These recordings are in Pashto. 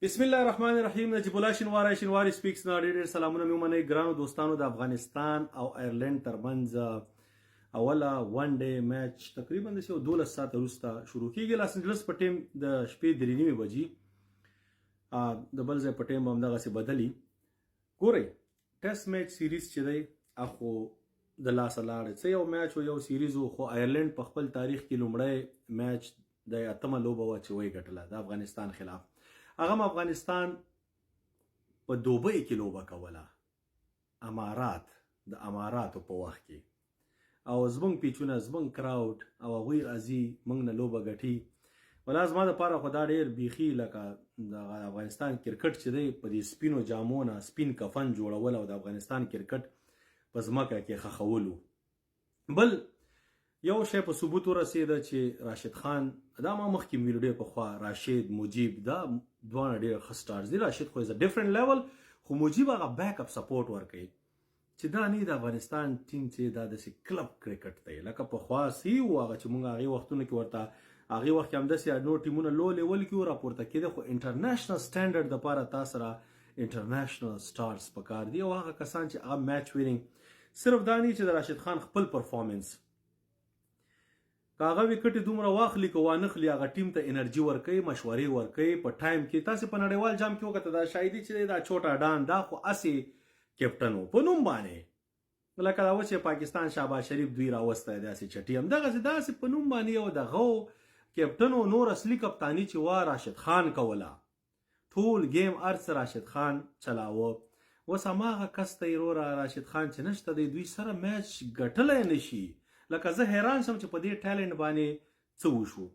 بسم الله الرحمن الرحیم. نجیب الله شینواری سپیکس نه ډېر سلامونه مې ومنئ ګرانو دوستانو. د افغانستان او آیرلینډ ترمنځ اوله ون ډے میچ تقریبا د 12 ساعت وروسته شروع کیږي. لاس انجلس په ټیم د شپې 3:30 بجې د بل ځای په ټیم همدغسې بدلي. ګورئ ټیسټ میچ سیریز چې دی اخو د لاسه لاړې څه یو میچ او یو سیریز و، خو آیرلینډ په خپل تاریخ کې لومړی میچ د اتمه لوبه وه چې ویې ګټله د افغانستان خلاف. هغه افغانستان په دوبۍ کې لوبه کوله، د اماراتو په وخت کې، او زمونږ پیچونه زمونږ کراوډ او هغوی راځي موږ نه لوبه ګټي. ولا زما دپاره خو دا ډېر بیخي لکه د افغانستان کرکټ چې دی په دې سپینو جامو نه سپین کفن جوړول او د افغانستان کرکټ په ځمکه کې خښولو. بل یو شی په ثبوت ورسېده چې راشد خان، دا ما مخکې ویل ډېر پخوا، راشد مجیب دا دواړه ډېر ښه سټارز دي. راشد خو از ا ډفرنټ لیول، خو مجیب هغه بیک اپ سپورټ ورکوي چې دا نه د افغانستان ټیم چې دا داسې کلب کرکټ دی لکه پخوا سی و هغه چې موږ هغې وختونو کې ورته هغې وخت کې همداسې نور ټیمونه لو لیول کې راپورته کېده، خو انټرنیشنل سټینډرډ دپاره تا سره انټرنیشنل سټارز پکار دي. او هغه کسان چې هغه میچ وینینګ صرف دا نه چې د راشد خان خپل پرفارمنس که هغه وکټې دومره واخلي که وانخلي، هغه ټیم ته انرژي ورکوي، مشورې ورکوي په ټایم کې. تاسې په نړیوال جام کې وکته دا شاهدي چې دا چوټا ډان دا خو اسې کیپټن و په نوم باندې، لکه دا اوس چې پاکستان شهباز شریف دوی راوستی داسې چټي همدغسې داسې په نوم باندې یو دغه کیپټن و. نور اصلي کپتاني چې وه راشد خان کوله، ټول گیم ارڅ راشد خان چلاوه. اوس هماغه کس ته یې وروره راشد خان چې نشته دی، دوی سره میچ ګټلی نشي. لکه زه حیران شم چې په دې ټیلنټ باندې څه وشو.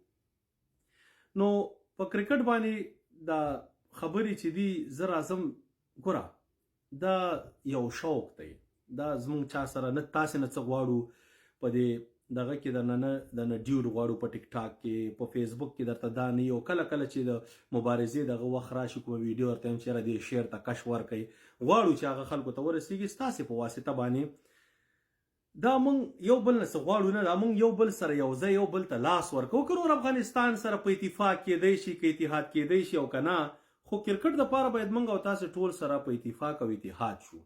نو په کرکټ باندې دا خبرې چې دي زه راځم، ګوره دا یو شوق دی، دا زمونږ چا سره نه تاسې نه څه غواړو په دې دغه کې د نه ډیوډ غواړو په ټیک ټاک کې، په فیسبوک کې درته دا نه یو کله کله چې د مبارزې دغه وخت راشي کومه ویډیو ورته یم چې یاره دې شیر ته کش ورکوي، غواړو چې هغه خلکو ته ورسېږي ستاسې په واسطه باندې. دا مونږ یو بل نه څه غواړو نه، دا مونږ یو بل سره یو ځای یو بل ته لاس ورکوو. که نور افغانستان سره په اتفاق کیدی شي که اتحاد کیدی شي او که نه، خو کرکټ دپاره باید مونږ او تاسې ټول سره په اتفاق او اتحاد شو.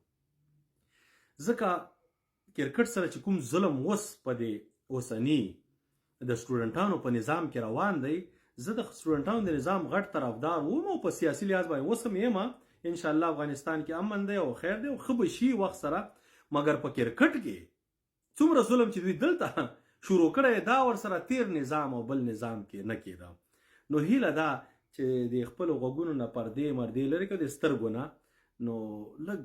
ځکه کرکټ سره چې کوم ظلم اوس په دې اوسني د سټوډنټانو په نظام کې روان دی، زه د سټوډنټانو د نظام غټ طرفدار وم او په سیاسي لحاظ باندې اوس هم یم. انشاءالله افغانستان کې امن دی او خیر دی او ښه به شي وخت سره. مګر په کرکټ کې څومره ظلم چې دوی دلته شروع کړی دا ورسره تیر نظام او بل نظام کې نه کېده. نو هیله ده چې د خپلو غوږونو نه پردې مردې لرې کړه، د سترګو نه، نو لږ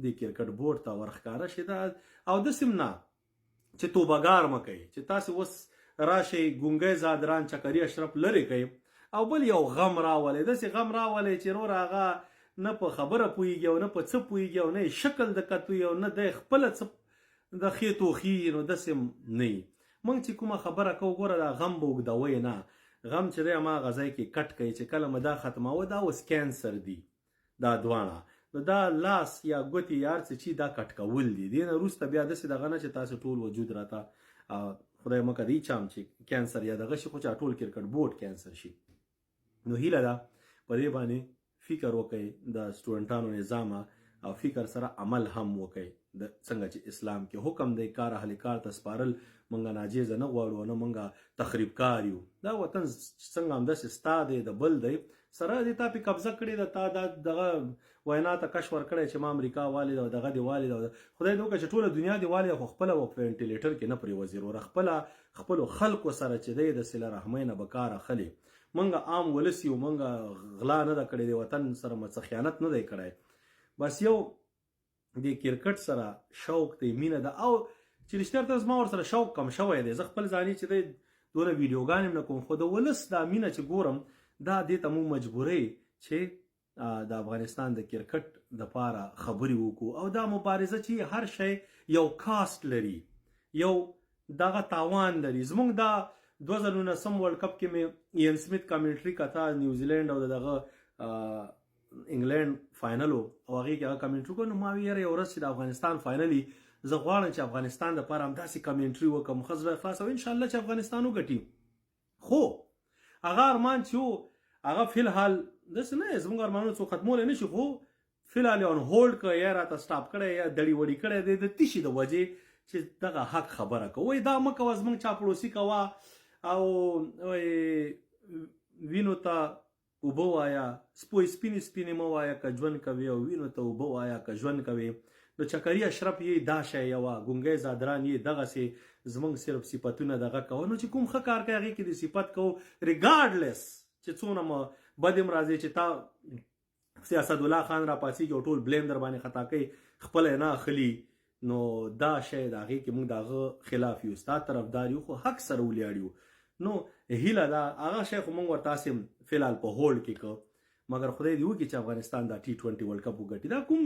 د کرکټ بورډ ته ورښکاره شي دا، او داسې هم نه چې توبهګار مه کوئ چې تاسې اوس راشئ ګونګی زادران چکري اشرف لرې کوئ او بل یو غم راولئ، داسې غم راولئ چې نور هغه نه په خبره پوهېږي او نه په څه پوهېږي او نه یې شکل د کتوي او نه دی خپله څه د خې توخي، نو داسې هم نه وي. موږ چې کومه خبره کوو ګوره دا غم به اوږدوئ نه، غم چې دی هماغه ځای کې کټ کوئ چې کله مو دا ختموه دا اوس کینسر دي دا دواړه، نو دا لاس یا ګوتې یا هر څه چې دا کټ کول دي. دې نه وروسته بیا داسې دغه نه چې تاسو ټول وجود راته خدای مکه دی چام چې کینسر یا دغه شي، خو چې ټول کرکټ بورډ کینسر شي. نو هیله ده په دې باندې فکر وکئ د سټوډنټانو نظام او فکر سره عمل هم وکئ. د څنګه چې اسلام کې حکم دی کار اهل کار ته سپارل، مونږ ناجیزه نه غواړو نه مونږ تخریب کار یو. دا وطن څنګه همداسې ستا دی د بل دی سره دې تا پې قبضه کړې ده، تا دغه وینا ته کش ورکړی چې ما امریکا والې ده او دغه دې والې ده. خدای دې وکړه چې ټوله دنیا دې والې ده، خو خپله په وینټیلیټر کې نه پرېوځي وروره، خپلو خلکو سره چې دی د صله رحمۍ نه به کار اخلي. مونږ عام ولس یو، مونږ غلا نه ده کړې، د وطن سره مو څه خیانت نه دی کړی. بس یو د کرکټ سره شوق دی، مینه ده، او چې رښتیا ورته زما ورسره شوق کم شوی دی. زه خپل ځاني چې دی دونه ویډیوګانې هم نه کوم، خو د ولس دا مینه چې ګورم دا دې ته موږ مجبوری چې د افغانستان د کرکټ دپاره خبرې وکړو. او دا مبارزه چې هر شی یو کاسټ لري، یو دغه تاوان لري. زمونږ دا 2019 ورلډ کپ کې مې ایان سمیت کامنټري کته نیوزیلینډ او دغه انګلند فاینل او هغې کې هغه کمنټري کوو. نو ما وی یاره یو ورځ چې د افغانستان فاینلي زه غواړم چې افغانستان دپاره همداسې کمنټري وکړم، ښه زړه خلاص، او انشاءالله چې افغانستان وګټي. خو هغه ارمان چې و هغه فل حال داسې نه زموږ ارمانونه څو ختمولی نه شي خو فل حال یې آن هولډ کړه یا راته سټاپ کړی یا دړي وړي کړی دی د تشي د وجې چې دغه حق خبره کوه وایي دا مه کوه زموږ چاپړوسي کوه او وینو ته اوبه وایه سپوی سپینې سپینې مه وایه که ژوند کوې او وینو ته اوبه وایه که ژوند کوې د چکري اشرف یې دا شی وه ګونګی زادران یې دغسې زموږ صرف صفتونه دغه کوه نو چې کوم ښه کار کوي هغې کې د صفت کوو ریګارډلیس چې څونه بد م راځي چې تا سیاست الله خان را پاسېږي او ټول بلیم در باندې خطا کوي خپله یې نه اخلي نو دا شی د هغې کې موږ د هغه خلاف یو ستا طرفدار یو خو حق سره ولیاړ یو نو هیله ده هغه شی خو موږ ورته هسې فلحال په هولډ کې که مګر خدای دې وکړي چې افغانستان دا T20 ورلډ کپ وګټي دا کوم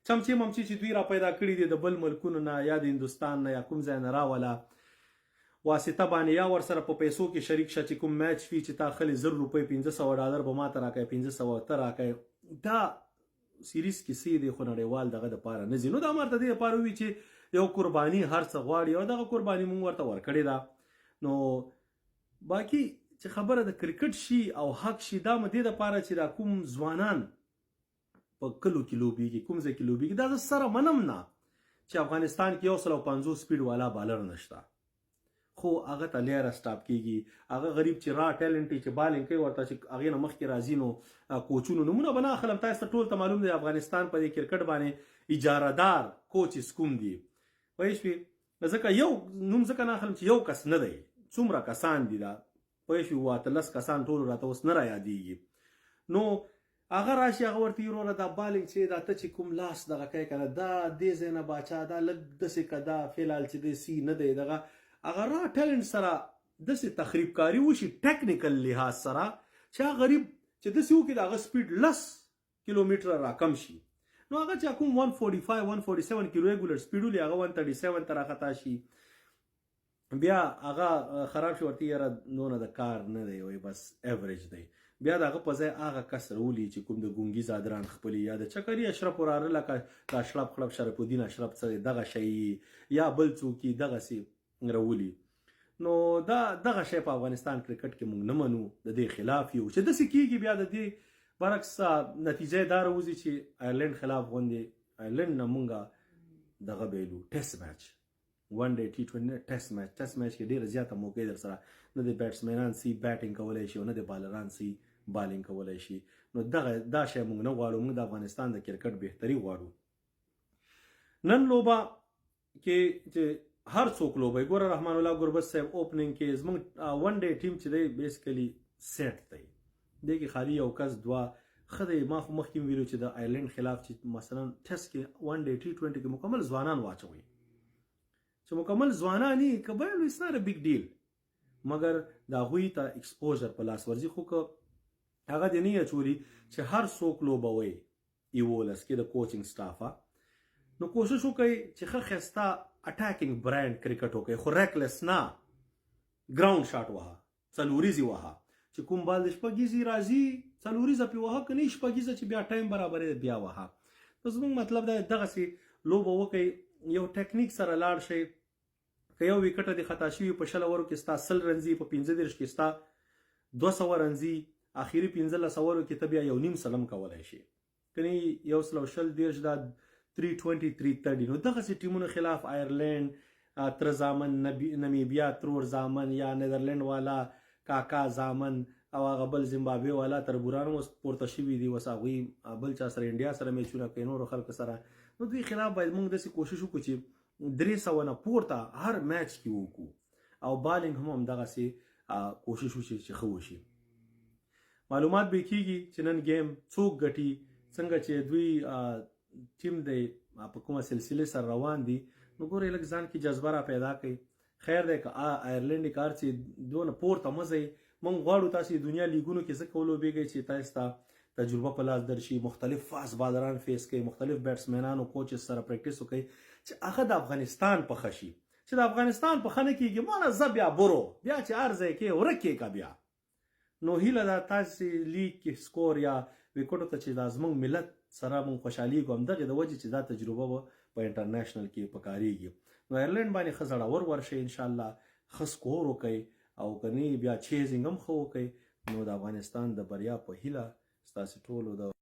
چمچې ممچې چې دوی را پیدا کړي دي د بل ملکونو نه یا د هندوستان نه یا کوم ځای نه راوله واسطه باندې یا ورسره په پیسو کې شریک شه چې کوم میچ وي چې تا خلې 1000 روپۍ $500 به ماته راکوي 500 ته راکوي دا سیریز کې سي دی خو نړیوال دغه دپاره نه ځي نو دا ماته دې دپاره وي چې یو قرباني هر څه غواړي او دغه قرباني موږ ورته ورکړې ده نو باقي چې خبره د کرکټ شي او حق شي دا مې دې دپاره چې دا کوم ځوانان په کلو کې لوبېږي کوم ځای کې لوبېږي دا زه سره منم نه چې افغانستان کې 150 سپیډ والا بالر نشته خو هغه ته لیره سټاپ کېږي هغه غریب چې را ټیلنټ چې بالینګ کوي ورته چې هغې نه مخکې راځي نو کوچونو نومونه به نه اخلم تاسو ته ټول ته معلوم دی افغانستان په دې کرکټ باندې اجاره دار کوچز کوم دي پوه شوې ځکه یو نوم ځکه نه اخلم چې یو کس نه دی څومره کسان دي دا پوه شوې 18 کسان ټول راته اوس نه رایادېږي نو هغه راشي هغه ورته وروره دا بالینګ چې دا ته چې کوم لاس دغه کوي که نه دا دې ځای نه باچا دا لږ داسې که دا فلحال چې دی سی نه دی دغه هغه را ټیلنټ سره داسې تخریب کاري وشي ټیکنیکل لحاظ سره چې هغه غریب چې داسې وکړي د هغه سپیډ 10 کیلومیټره راکم شي نو هغه چې کوم 145 147 کې ریګولر سپیډ ولي هغه 137 ته راخطا شي بیا هغه خراب شي ورته یاره نونه د کار نه دی وایي بس ایوریج دی بیا د هغه په ځای هغه کس راولي چې کوم د ګونګي زادران خپلي یا د چکري اشرف وراره لکه د اشرف خړب شرف الدین اشرف څه دغه شی یا بل څوک دغسې راولي نو دغه شی په افغانستان کرکټ کې موږ نه منو د دې خلاف یو چې داسې کېږي بیا د دې برعکس نتیجه یې دا راوځي چې آیرلینډ خلاف غوندې آیرلینډ نه موږ دغه بیلو ټیسټ میچ ون ډے T20 ټیسټ میچ کې ډېره زیاته موقع در سره نه د بیټسمینان سي بیټینګ کولی شي او نه د بالران سي بالینګ کولی شي نو دا شی موږ نه غواړو موږ د افغانستان د کرکټ بهتري غواړو نن لوبه کې چې هر څوک لوبه ګوره رحمان الله ګربز صاحب اوپننګ کې زموږ ون ډے ټیم چې دی بیسیکلی سیټ دی دې کې خالي یو کس دوه ښه دی ما خو مخکې ویلو چې د آیرلینډ خلاف چې مثلا ټیسټ کې ون ډے T20 کې مکمل ځوانان واچوي چې مکمل ځوانان یې که بیا اټس ناټ ا بیګ ډیل مګر د هغوی ته ایکسپوژر په لاس ورځي خو که هغه دې نه اچولي چې هر څوک لوبوي 11 کې د کوچینګ سټافه نو کوشش وکړئ چې ښه ښایسته اټاکینګ برانډ کرکټ وکړئ خو ریکلس نه ګراوند شاټ وهه څلوریزې وهه چې کوم بال د شپږیزې راځي څلوریزه پې وهه که نه شپږیزه چې بیا ټایم برابرې بیا وهه نو زموږ مطلب دا دغسې لوبه وکړئ یو ټیکنیک سره لاړ شئ که یو وکټه د خطا شوي په 20 اوورو کې ستا 100 رنځي په 15 کې ستا 200 رنځي اخري 15 اوورو کې ته بیا یو نیم سلم کولی شي کنی یو سلو شل دیرش دا 320 330 نو دغسې ټیمونو خلاف آیرلینډ تر زامن نمیبیا ترور زامن یا نیدرلینډ والا کاکا زامن او هغه بل زیمبابوې والا تربوران اوس پورته شوي دي اوس هغوی بل چا سره انډیا سره میچونه کوي نورو خلکو سره نو دوی خلاف باید موږ داسې کوشش وکړو چې 300 نه پورته هر میچ کې وکړو او بالینګ هم همدغسې کوشش وشي چې ښه وشي معلومات به کېږي چې نن گیم څوک ګټي څنګه چې دوی ټیم دی په کومه سلسله سره روان دي نو ګورئ لږ ځان کې جذبه را پیدا کوي خیر دی که آیرلینډ کار چې دونه پورته مه ځئ موږ غواړو تاسې د دنیا لیګونو کې ځکه ولوبېږئ چې تاسو ته تجربه په لاس درشي مختلف فاست بالران فیس کوي مختلف بیټسمینان او کوچز سره پریکټیس وکړي چې هغه د افغانستان په ښه شي چې د افغانستان په ښه نه کېږي مانه زه بیا برو بیا چې هر ځای کې ورک کې که بیا نو هیله ده تاسې لیګ کې سکور یا وکټو ته چې دا زموږ ملت سره موږ خوشحالېږو همدغې د وجې چې دا تجربه به په انټرنیشنل کې پکارېږي نو آیرلینډ باندې ښه زړور ورشئ انشاءالله ښه سکور وکئ او که نه بیا چیزینګ هم ښه وکئ نو د افغانستان د بریا په هیله ستاسو ټولو د